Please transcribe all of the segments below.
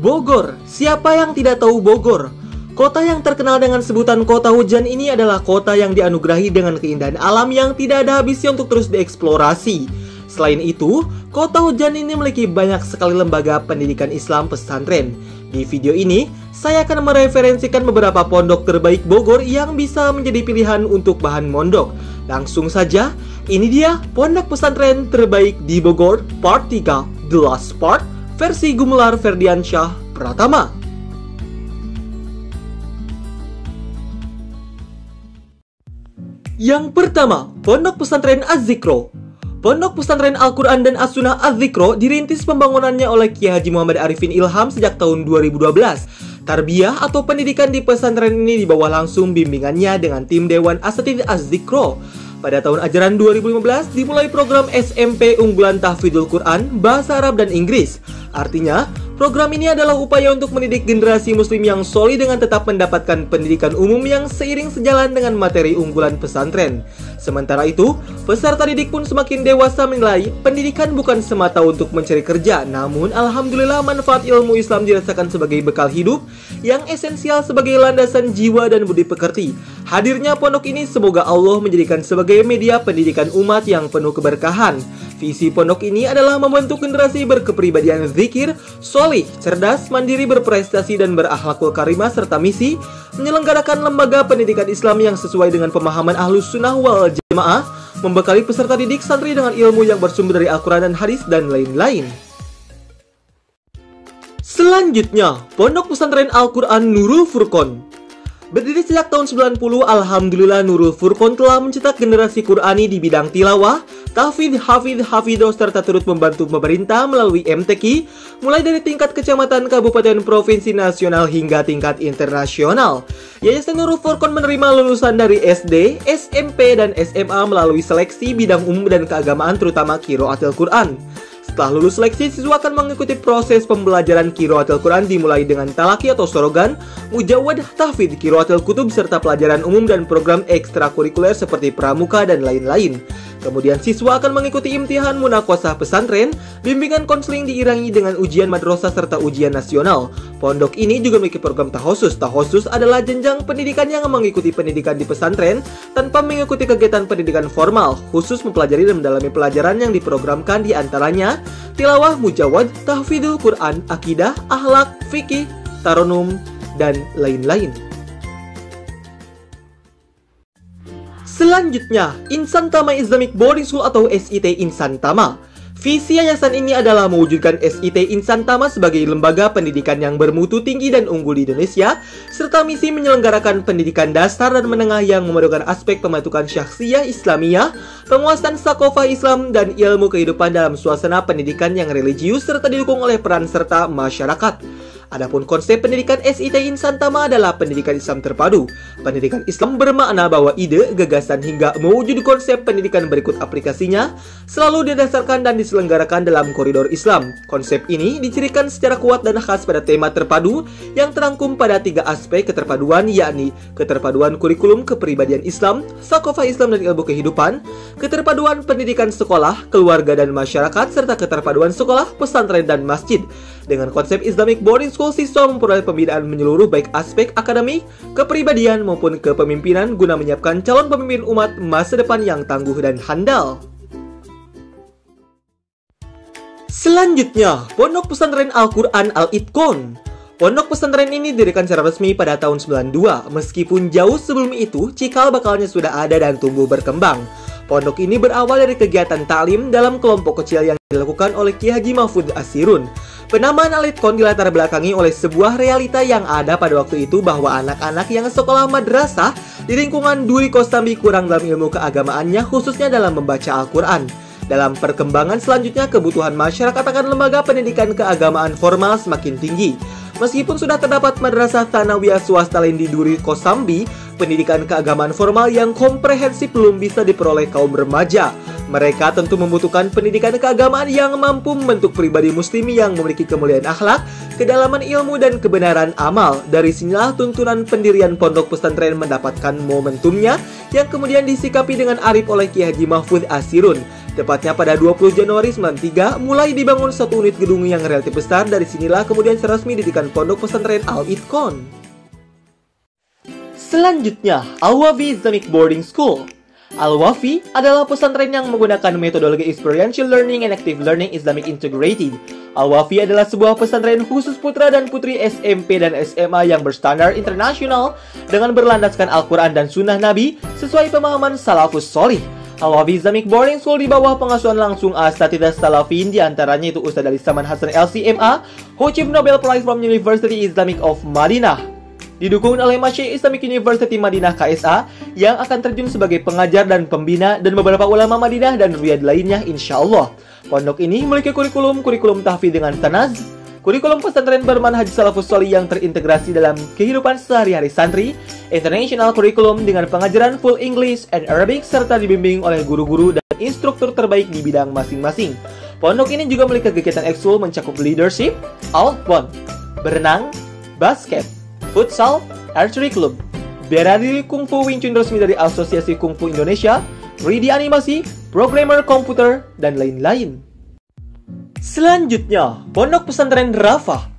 Bogor, siapa yang tidak tahu Bogor? Kota yang terkenal dengan sebutan kota hujan ini adalah kota yang dianugerahi dengan keindahan alam yang tidak ada habisnya untuk terus dieksplorasi. Selain itu, kota hujan ini memiliki banyak sekali lembaga pendidikan Islam pesantren. Di video ini, saya akan mereferensikan beberapa pondok terbaik Bogor yang bisa menjadi pilihan untuk bahan mondok. Langsung saja, ini dia pondok pesantren terbaik di Bogor, part 3, The Last Part, versi Gumelar Ferdiansyah Pratama. Yang pertama, Pondok Pesantren Az-Zikro. Pondok Pesantren Al-Quran dan As-Sunnah Az-Zikro dirintis pembangunannya oleh Kiai Haji Muhammad Arifin Ilham sejak tahun 2012. Tarbiyah atau pendidikan di pesantren ini di bawah langsung bimbingannya dengan tim Dewan Asatidz Az-Zikro. Pada tahun ajaran 2015 dimulai program SMP unggulan Tahfidzul Quran, Bahasa Arab dan Inggris. Artinya, program ini adalah upaya untuk mendidik generasi muslim yang solid dengan tetap mendapatkan pendidikan umum yang seiring sejalan dengan materi unggulan pesantren. Sementara itu, peserta didik pun semakin dewasa menilai pendidikan bukan semata untuk mencari kerja, namun alhamdulillah manfaat ilmu Islam dirasakan sebagai bekal hidup yang esensial sebagai landasan jiwa dan budi pekerti. Hadirnya pondok ini semoga Allah menjadikan sebagai media pendidikan umat yang penuh keberkahan. Visi pondok ini adalah membentuk generasi berkepribadian zikir, solih, cerdas, mandiri, berprestasi, dan berakhlakul karimah, serta misi menyelenggarakan lembaga pendidikan Islam yang sesuai dengan pemahaman Ahlus Sunnah wal Jamaah, membekali peserta didik santri dengan ilmu yang bersumber dari Al-Quran dan hadis, dan lain-lain. Selanjutnya, Pondok Pesantren Al-Quran Nurul Furqon. Berdiri sejak tahun 90, alhamdulillah Nurul Furqon telah mencetak generasi Qurani di bidang tilawah, tahfidz, hafidho, serta turut membantu pemerintah melalui MTQ, mulai dari tingkat kecamatan, kabupaten, provinsi, nasional, hingga tingkat internasional. Yayasan Nurul Furqon menerima lulusan dari SD, SMP, dan SMA melalui seleksi bidang umum dan keagamaan, terutama Qiraatul Quran. Setelah lulus seleksi, siswa akan mengikuti proses pembelajaran Qiraatul Quran dimulai dengan talaki atau sorogan, mujawad, tahfidz, qiraatul kutub, serta pelajaran umum dan program ekstrakurikuler seperti pramuka dan lain-lain. Kemudian siswa akan mengikuti imtihan munaqashah pesantren, bimbingan konseling diiringi dengan ujian madrasah serta ujian nasional. Pondok ini juga memiliki program tahosus. Tahosus adalah jenjang pendidikan yang mengikuti pendidikan di pesantren tanpa mengikuti kegiatan pendidikan formal, khusus mempelajari dan mendalami pelajaran yang diprogramkan, di antaranya tilawah, mujawad, tahfidzul Quran, akidah, akhlak, fikih, taronum, dan lain-lain. Selanjutnya, Insan Tama Islamic Boarding School atau SIT Insan Tama. Visi yayasan ini adalah mewujudkan SIT Insan Tama sebagai lembaga pendidikan yang bermutu tinggi dan unggul di Indonesia, serta misi menyelenggarakan pendidikan dasar dan menengah yang memadukan aspek pembentukan syakhsiyah Islamiyah, penguasaan sakofah Islam, dan ilmu kehidupan dalam suasana pendidikan yang religius, serta didukung oleh peran serta masyarakat. Adapun konsep pendidikan SIT Insan Tama adalah pendidikan Islam terpadu. Pendidikan Islam bermakna bahwa ide, gagasan, hingga mewujud konsep pendidikan berikut aplikasinya selalu didasarkan dan diselenggarakan dalam koridor Islam. Konsep ini dicirikan secara kuat dan khas pada tema terpadu yang terangkum pada 3 aspek keterpaduan, yakni keterpaduan kurikulum kepribadian Islam, sakofah Islam dan ilmu kehidupan, keterpaduan pendidikan sekolah, keluarga dan masyarakat, serta keterpaduan sekolah, pesantren dan masjid. Dengan konsep Islamic Boarding School, siswa memperoleh pembinaan menyeluruh baik aspek akademik, kepribadian maupun kepemimpinan guna menyiapkan calon pemimpin umat masa depan yang tangguh dan handal. Selanjutnya, Pondok Pesantren Al-Quran Al-Itqon. Pondok pesantren ini didirikan secara resmi pada tahun 92. Meskipun jauh sebelum itu, cikal bakalnya sudah ada dan tumbuh berkembang. Pondok ini berawal dari kegiatan ta'lim dalam kelompok kecil yang dilakukan oleh Kiai Haji Mahfudz Asirun. Penamaan Al-Itqon dilatar belakangi oleh sebuah realita yang ada pada waktu itu, bahwa anak-anak yang sekolah madrasah di lingkungan Duri Kosambi kurang dalam ilmu keagamaannya, khususnya dalam membaca Al-Quran. Dalam perkembangan selanjutnya, kebutuhan masyarakat akan lembaga pendidikan keagamaan formal semakin tinggi. Meskipun sudah terdapat madrasah tsanawiyah swasta lain di Duri Kosambi, pendidikan keagamaan formal yang komprehensif belum bisa diperoleh kaum remaja. Mereka tentu membutuhkan pendidikan keagamaan yang mampu membentuk pribadi muslim yang memiliki kemuliaan akhlak, kedalaman ilmu, dan kebenaran amal. Dari sinilah tuntunan pendirian pondok pesantren mendapatkan momentumnya, yang kemudian disikapi dengan arif oleh Kiai Haji Mahfudz Asirun. Tepatnya pada 20 Januari 93 mulai dibangun satu unit gedung yang relatif besar. Dari sinilah kemudian resmi didirikan Pondok Pesantren Al-Itqan. Selanjutnya, Al-Wafi Islamic Boarding School. Al-Wafi adalah pesantren yang menggunakan metodologi Experiential Learning and Active Learning Islamic Integrated. Al-Wafi adalah sebuah pesantren khusus putra dan putri SMP dan SMA yang berstandar internasional dengan berlandaskan Al-Quran dan Sunnah Nabi sesuai pemahaman Salafus Solih. Al-Wafi Islamic Boarding School di bawah pengasuhan langsung Asatidzah Salafin, diantaranya itu Ustadz Ali Saman Hasan LCMA, who achieved Nobel Prize from University Islamic of Madinah. Didukung oleh Masyaikh Islamic University Madinah KSA yang akan terjun sebagai pengajar dan pembina dan beberapa ulama Madinah dan Riyadh lainnya insya Allah. Pondok ini memiliki kurikulum tahfidz dengan tanaz, kurikulum pesantren bermanhaj salafus sholih yang terintegrasi dalam kehidupan sehari-hari santri, international curriculum dengan pengajaran full English and Arabic serta dibimbing oleh guru-guru dan instruktur terbaik di bidang masing-masing. Pondok ini juga memiliki kegiatan ekskul mencakup leadership, outbound, berenang, basket, futsal, archery club, bela diri kungfu Wing Chun resmi dari Asosiasi Kungfu Indonesia, 3D animasi, programmer komputer, dan lain-lain. Selanjutnya, Pondok Pesantren Rafah.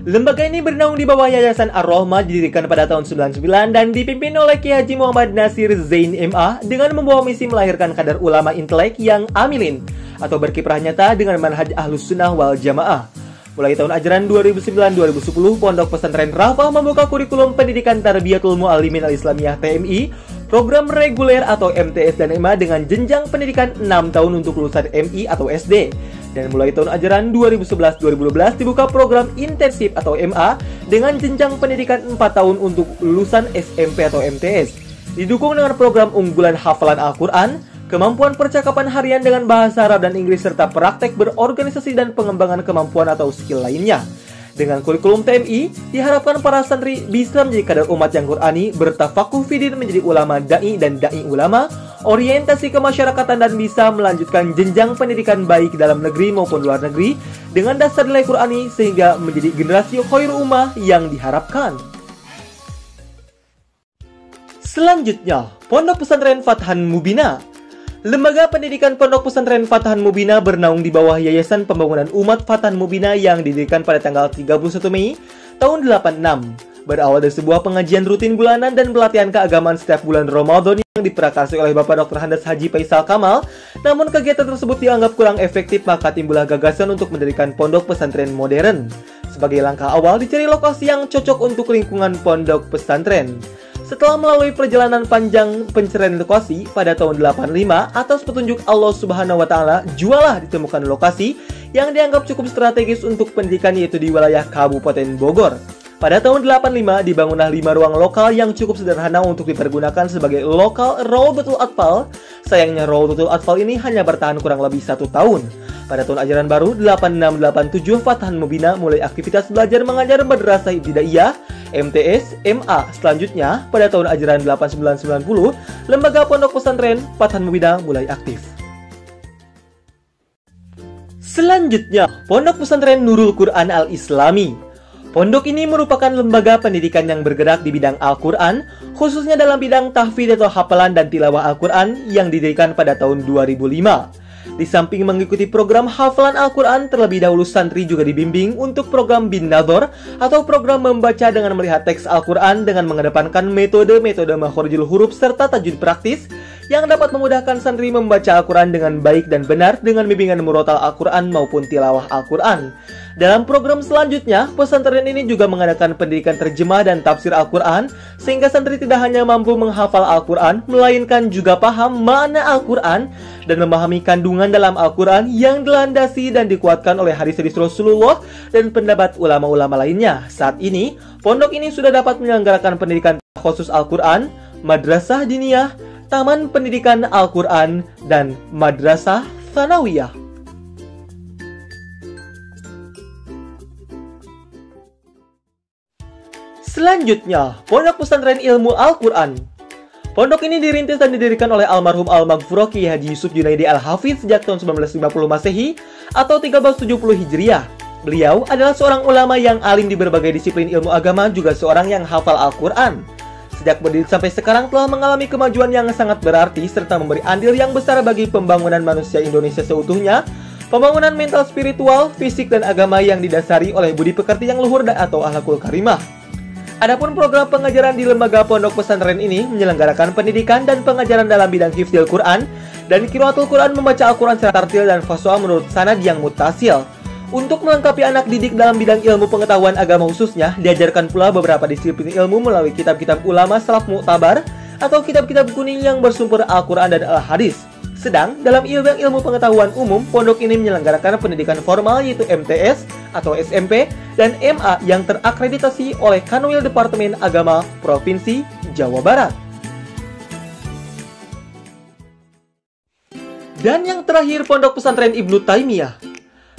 Lembaga ini bernaung di bawah Yayasan Ar-Rahmah, didirikan pada tahun 99 dan dipimpin oleh Kiai Haji Muhammad Nasir Zain MA dengan membawa misi melahirkan kadar ulama intelek yang amilin atau berkiprah nyata dengan manhaj Ahlus Sunnah wal Jamaah. Mulai tahun ajaran 2009-2010, Pondok Pesantren Rafah membuka kurikulum pendidikan Tarbiyatul Muallimin Al-Islamiyah TMI, program reguler atau MTS dan MA dengan jenjang pendidikan 6 tahun untuk lulusan MI atau SD. Dan mulai tahun ajaran 2011-2012 dibuka program intensif atau MA dengan jenjang pendidikan 4 tahun untuk lulusan SMP atau MTS. Didukung dengan program unggulan hafalan Al-Quran, kemampuan percakapan harian dengan bahasa Arab dan Inggris, serta praktek berorganisasi dan pengembangan kemampuan atau skill lainnya. Dengan kurikulum TMI, diharapkan para santri bisa menjadi kadar umat yang Qur'ani, bertafakuh fidin menjadi ulama da'i dan da'i ulama, orientasi kemasyarakatan dan bisa melanjutkan jenjang pendidikan baik dalam negeri maupun luar negeri dengan dasar nilai Qur'ani sehingga menjadi generasi khairul ummah yang diharapkan. Selanjutnya, Pondok Pesantren Fathan Mubina. Lembaga pendidikan Pondok Pesantren Fathan Mubina bernaung di bawah Yayasan Pembangunan Umat Fathan Mubina yang didirikan pada tanggal 31 Mei tahun 86. Berawal dari sebuah pengajian rutin bulanan dan pelatihan keagamaan setiap bulan Ramadan yang diprakarsai oleh Bapak Dr. Handas Haji Faisal Kamal, namun kegiatan tersebut dianggap kurang efektif, maka timbullah gagasan untuk mendirikan pondok pesantren modern. Sebagai langkah awal, dicari lokasi yang cocok untuk lingkungan pondok pesantren. Setelah melalui perjalanan panjang pencarian lokasi pada tahun 85, atas petunjuk Allah Subhanahu wa Ta'ala, jualah ditemukan lokasi yang dianggap cukup strategis untuk pendidikan, yaitu di wilayah Kabupaten Bogor. Pada tahun 85 dibangunlah 5 ruang lokal yang cukup sederhana untuk dipergunakan sebagai lokal Rawdatul Atfal. Sayangnya Rawdatul Atfal ini hanya bertahan kurang lebih 1 tahun. Pada tahun ajaran baru 86-87, Fathan Mubina mulai aktivitas belajar mengajar madrasah ibtidaiyah, MTS, MA. Selanjutnya, pada tahun ajaran 89-90, lembaga pondok pesantren Fathan Mubina mulai aktif. Selanjutnya, Pondok Pesantren Nurul Quran Al-Islami. Pondok ini merupakan lembaga pendidikan yang bergerak di bidang Al-Quran, khususnya dalam bidang tahfidz atau hafalan dan tilawah Al-Quran yang didirikan pada tahun 2005. Di samping mengikuti program hafalan Al-Quran, terlebih dahulu santri juga dibimbing untuk program bin nadhor atau program membaca dengan melihat teks Al-Quran dengan mengedepankan metode-metode makhorijul huruf serta tajwid praktis yang dapat memudahkan santri membaca Al-Quran dengan baik dan benar dengan bimbingan murotal Al-Quran maupun tilawah Al-Quran. Dalam program selanjutnya, pesantren ini juga mengadakan pendidikan terjemah dan tafsir Al-Quran sehingga santri tidak hanya mampu menghafal Al-Quran, melainkan juga paham makna Al-Quran dan memahami kandungan dalam Al-Quran yang dilandasi dan dikuatkan oleh hadis-hadis Rasulullah dan pendapat ulama-ulama lainnya. Saat ini, pondok ini sudah dapat menyelenggarakan pendidikan khusus Al-Quran, madrasah diniyah, taman pendidikan Al-Quran, dan madrasah tsanawiyah. Selanjutnya, Pondok Pesantren Ilmu Al-Quran. Pondok ini dirintis dan didirikan oleh almarhum Al-Maghfurah Kiai Haji Yusuf Junaidi Al-Hafidz sejak tahun 1950 Masehi atau 1370 Hijriah. Beliau adalah seorang ulama yang alim di berbagai disiplin ilmu agama, juga seorang yang hafal Al-Quran. Sejak berdiri sampai sekarang telah mengalami kemajuan yang sangat berarti serta memberi andil yang besar bagi pembangunan manusia Indonesia seutuhnya, pembangunan mental spiritual, fisik, dan agama yang didasari oleh budi pekerti yang luhur dan atau akhlakul karimah. Adapun program pengajaran di lembaga pondok pesantren ini menyelenggarakan pendidikan dan pengajaran dalam bidang hifdzil Quran dan qiraatul Quran, membaca Al-Quran secara tartil dan faswa menurut sanad yang muttasil. Untuk melengkapi anak didik dalam bidang ilmu pengetahuan agama khususnya, diajarkan pula beberapa disiplin ilmu melalui kitab-kitab ulama salaf mu'tabar atau kitab-kitab kuning yang bersumber Al-Quran dan Al-Hadis. Sedang, dalam ilmu pengetahuan umum, pondok ini menyelenggarakan pendidikan formal yaitu MTS atau SMP dan MA yang terakreditasi oleh Kanwil Departemen Agama Provinsi Jawa Barat. Dan yang terakhir, Pondok Pesantren Ibnu Taimiyah.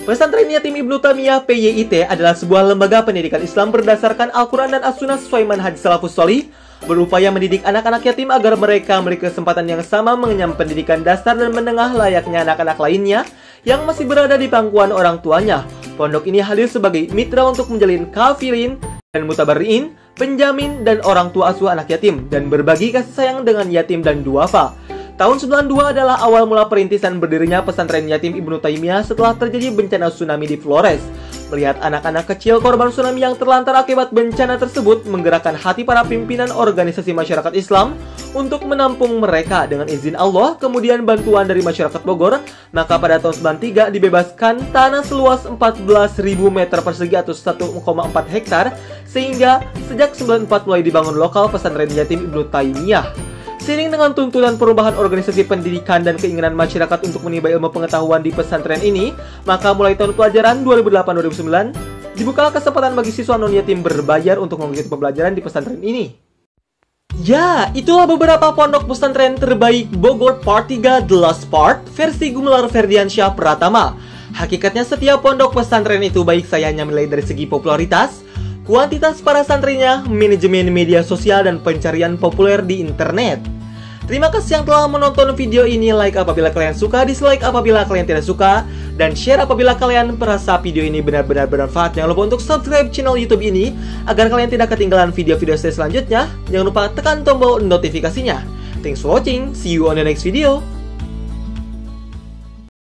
Pesantren Yatim Ibnu Taimiyah PYIT adalah sebuah lembaga pendidikan Islam berdasarkan Al-Quran dan As-Sunnah sesuai manhaj salafus sholih, berupaya mendidik anak-anak yatim agar mereka memiliki kesempatan yang sama mengenyam pendidikan dasar dan menengah layaknya anak-anak lainnya yang masih berada di pangkuan orang tuanya. Pondok ini hadir sebagai mitra untuk menjalin kafilin dan mutabarriin, penjamin, dan orang tua asuh anak yatim, dan berbagi kasih sayang dengan yatim dan duafa. Tahun 92 adalah awal mula perintisan berdirinya pesantren Yatim Ibnu Taimiyah setelah terjadi bencana tsunami di Flores. Melihat anak-anak kecil korban tsunami yang terlantar akibat bencana tersebut menggerakkan hati para pimpinan organisasi masyarakat Islam untuk menampung mereka dengan izin Allah, kemudian bantuan dari masyarakat Bogor. Maka pada tahun 93 dibebaskan tanah seluas 14.000 meter persegi atau 1,4 hektar, sehingga sejak 94 mulai dibangun lokal pesantren Yatim Ibnu Taimiyah. Seiring dengan tuntunan perubahan organisasi pendidikan dan keinginan masyarakat untuk menimba ilmu pengetahuan di pesantren ini, maka mulai tahun pelajaran 2008-2009 dibuka kesempatan bagi siswa non-yatim berbayar untuk mengikuti pembelajaran di pesantren ini. Ya, itulah beberapa pondok pesantren terbaik Bogor Part 3 The Last Part versi Gumelar Ferdiansyah Pratama. Hakikatnya setiap pondok pesantren itu baik, saya hanya menilai dari segi popularitas, kuantitas para santrinya, manajemen media sosial, dan pencarian populer di internet. Terima kasih yang telah menonton video ini. Like apabila kalian suka, dislike apabila kalian tidak suka, dan share apabila kalian merasa video ini benar-benar bermanfaat. Jangan lupa untuk subscribe channel YouTube ini agar kalian tidak ketinggalan video-video saya selanjutnya. Jangan lupa tekan tombol notifikasinya. Thanks for watching, see you on the next video.